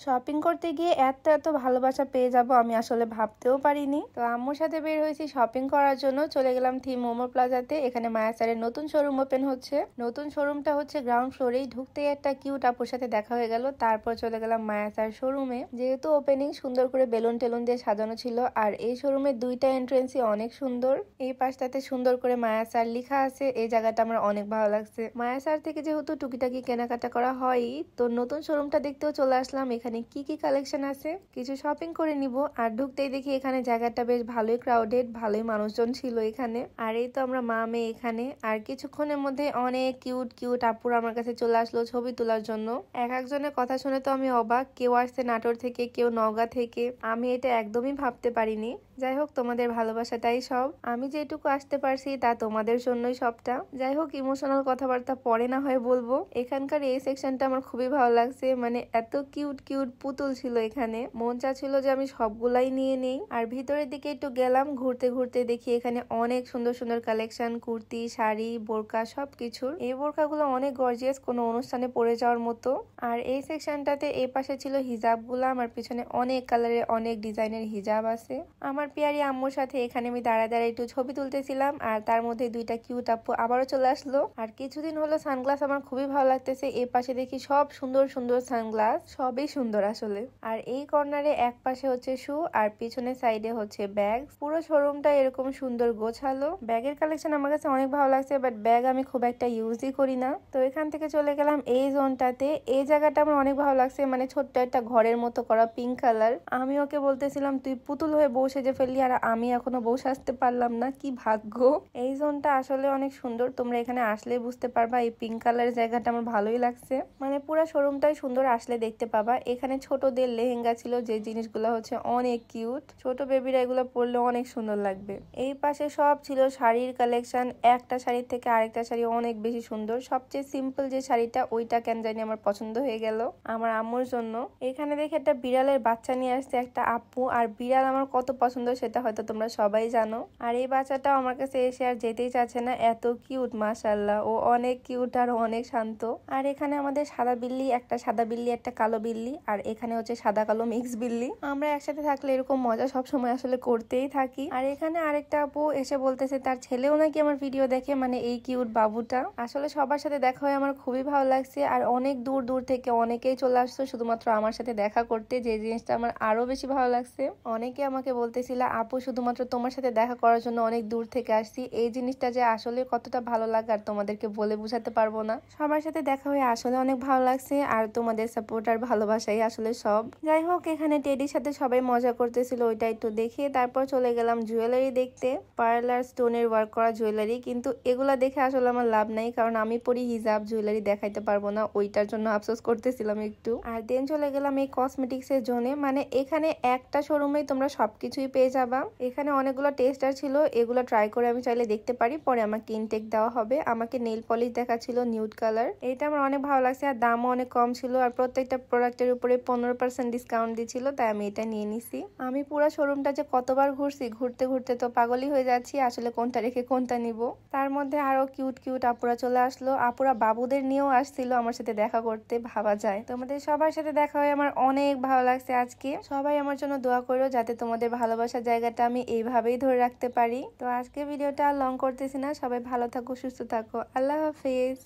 Shopping করতে গিয়ে এত এত ভালোবাসা পেয়ে যাব আমি আসলে ভাবতেও পারিনি। তো আম্মুর সাথে বের হয়েছি শপিং করার জন্য, চলে গেলাম থিম মোমো প্লাজাতে। এখানে মায়া স্যারের নতুন শোরুম ওপেন হচ্ছে। নতুন শোরুমটা হচ্ছে গ্রাউন্ড ফ্লোরেই। ঢুকতেই একটা কিউট আপুর সাথে দেখা হয়ে গেল। তারপর চলে গেলাম মায়া স্যার শোরুমে। যেহেতু ওপেনিং সুন্দর করে বেলুন টেলুন দিয়ে সাজানো ছিল, আর এই শোরুমের দুইটা এন্ট্রেন্সই অনেক সুন্দর। এই পাশটাতে সুন্দর করে মায়া স্যার লেখা আছে। এই জায়গাটা আমার অনেক ভালো লাগছে। মায়া স্যার থেকে যেহেতু টুকিটাকি কেনাকাটা করা হয়, তো নতুন শোরুমটা দেখতেও চলে আসলাম। এখানে কি কি কালেকশন আছে কিছু শপিং করে নিব। আর ঢুকতেই দেখি এখানে জায়গাটা বেশ ভালোই ক্রাউডেড, ভালোই মানুষজন ছিল এখানে। আর এই তো আমরা মা মেয়ে এখানে। আর কিছুক্ষণের মধ্যে অনেক কিউট কিউট আপুর আমার কাছে চলে আসলো ছবি তোলার জন্য। এক একজনের কথা শুনে তো আমি অবাক। কেউ আসছে নাটোর থেকে, কেউ নওগাঁ থেকে। আমি এটা একদমই ভাবতে পারিনি। যাই হোক, তোমাদের ভালোবাসাটাই সব। আমি যেটুকু আসতে পারছি তা তোমাদের জন্যই সবটা। যাই হোক, ইমোশনাল কথাবার্তা পরে না হয় বলবো। এখানকার এই সেকশনটা আমার খুবই ভালো লাগছে। মানে এত কিউট কিউট পুতুল ছিল এখানে, মন চাচ্ছিল যে আমি সবগুলাই নিয়ে নেই। আর ভিতরের দিকে একটু গেলাম, ঘুরতে ঘুরতে দেখি এখানে অনেক সুন্দর সুন্দর কালেকশন, কুর্তি, শাড়ি, বোরকা সবকিছুর। এই বোরকাগুলো অনেক গর্জিয়াস, কোনো অনুষ্ঠানে পরে যাওয়ার মতো। আর এই সেকশনটাতে এই পাশে ছিল হিজাব গুলা। আমার পিছনে অনেক কালারের অনেক ডিজাইনের হিজাব আছে। আমার পিয়ারি আম্মুর সাথে এখানে আমি দাঁড়ায় দাঁড়ায় একটু ছবি তুলতেছিলাম। আর তার মধ্যে দুইটা কিউট আপু আবারও চলে আসলো। আর কিছুদিন হলো সানগ্লাস আমার খুবই ভালো লাগতেছে। এই পাশে দেখি সব সুন্দর সুন্দর সানগ্লাস, সবই সুন্দর আসলে। আর এই কর্নারে এক পাশে হচ্ছে শু, আর পিছনে সাইডে হচ্ছে ব্যাগ। পুরো শোরুমটা এরকম সুন্দর গোছালো। ব্যাগের কালেকশন আমার কাছে অনেক ভালো লাগছে, বাট ব্যাগ আমি খুব একটা ইউজই করি না। তো এখান থেকে চলে গেলাম এই জোনটাতে। এই জায়গাটা আমার অনেক ভালো লাগছে। মানে ছোট্ট একটা ঘরের মতো করা, পিঙ্ক কালার। আমি ওকে বলতেছিলাম তুই পুতুল হয়ে বউ সেজে ফেললি, আর আমি এখনো বউ সাজতে পারলাম না, কি ভাগ্য। এই জোনটা আসলে অনেক সুন্দর। তোমরা এখানে আসলে বুঝতে পারবা। এই পিঙ্ক কালারের জায়গাটা আমার ভালোই লাগছে। মানে পুরো শোরুমটাই সুন্দর, আসলে দেখতে পাবা। এখানে ছোটদের লেহেঙ্গা ছিল, যে জিনিসগুলো হচ্ছে অনেক কিউট। ছোট বেবিরা এগুলো পরলে অনেক সুন্দর লাগবে। এই পাশে সব ছিল শাড়ির কালেকশন। একটা শাড়ির থেকে আরেকটা শাড়ি অনেক বেশি সুন্দর। সবচেয়ে সিম্পল যে শাড়িটা, ওইটা কেন জানি আমার পছন্দ হয়ে গেল আমার আম্মুর জন্য। এখানে দেখে একটা বিড়ালের বাচ্চা নিয়ে আসছে একটা আপু। আর বিড়াল আমার কত পছন্দ সেটা হয়তো তোমরা সবাই জানো। আর এই বাচ্চাটাও আমার কাছে এসে আর যেতেই চাচ্ছে না, এত কিউট। মাশাআল্লাহ, ও অনেক কিউট আর অনেক শান্ত। আর এখানে আমাদের সাদা বিল্লি, একটা সাদা বিল্লি, একটা কালো বিল্লি। আর এখানে হচ্ছে সাদা কালো মিক্স বিল্লি। আমরা একসাথে থাকলে এরকম মজা সবসময় আসলে করতেই থাকি। আর এখানে আরেকটা আপু এসে বলতেছে তার ছেলেও নাকি আমার ভিডিও দেখে, মানে এই কিউট বাবুটা। আসলে সবার সাথে দেখা হয়ে আমার খুবই ভালো লাগছে। আর অনেক দূর দূর থেকে অনেকেই চলে আসছে শুধুমাত্র আমার সাথে দেখা করতে, যে জিনিসটা আমার আরো বেশি ভালো লাগছে। অনেকে আমাকে বলতেছিল আপু শুধুমাত্র তোমার সাথে দেখা করার জন্য অনেক দূর থেকে আসছি। এই জিনিসটা যে আসলে কতটা ভালো লাগে আর তোমাদেরকে বলে বুঝাতে পারবো না। সবার সাথে দেখা হয়ে আসলে অনেক ভালো লাগছে। আর তোমাদের সাপোর্ট আর ভালোবাসাই আসলে সব। যাই হোক, এখানে টেডির সাথে সবাই মজা করতেছিল, ওইটা একটু দেখে তারপর চলে গেলাম জুয়েলারি দেখতে। পার্লার স্টোনের ওয়ার্ক করা জুয়েলারি, কিন্তু এগুলা দেখে আসলে আমার লাভ নাই, কারণ আমি পরি হিজাব, জুয়েলারি দেখাইতে পারবো না। ওইটার জন্য আফসোস করতেছিলাম একটু। আর দেন চলে গেলাম এই কসমেটিক্স এর জোনে। মানে এখানে একটা শোরুমেই তোমরা সবকিছুই পেয়ে যাবা। এখানে অনেকগুলো টেস্টার ছিল, এগুলো ট্রাই করে আমি চাইলে দেখতে পারি, পরে আমাকে ইনটেক দেওয়া হবে। আমাকে নেল পলিশ দেখাচ্ছিল নিউড কালার, এটা আমার অনেক ভালো লাগছে। আর দামও অনেক কম ছিল। আর প্রত্যেকটা প্রোডাক্টের উপরে 15% ডিসকাউন্ট দিচ্ছিল, তাই আমি এটা নিয়ে নিছি। আমি পুরো শোরুমটা যে কতবার ঘুরছি, ঘুরতে ঘুরতে তো পাগলই হয়ে যাচ্ছি আসলে কোনটা রেখে কোনটা নিব। তার মধ্যে আরো কিউট কিউট আপুরা চলে আসলো। আপুরা বাবুদের নিয়েও আসছিল আমার সাথে দেখা করতে, ভাবা যায়। তোমাদের সবার সাথে দেখা হয়ে আমার অনেক ভালো লাগছে আজকে। সবাই আমার জন্য দোয়া করো যাতে তোমাদের ভালোবাসার জায়গাটা আমি এইভাবেই ধরে রাখতে পারি। তো আজকে ভিডিওটা লং করতেছি না, সবাই ভালো থাকো, সুস্থ থাকো, আল্লাহ হাফিজ।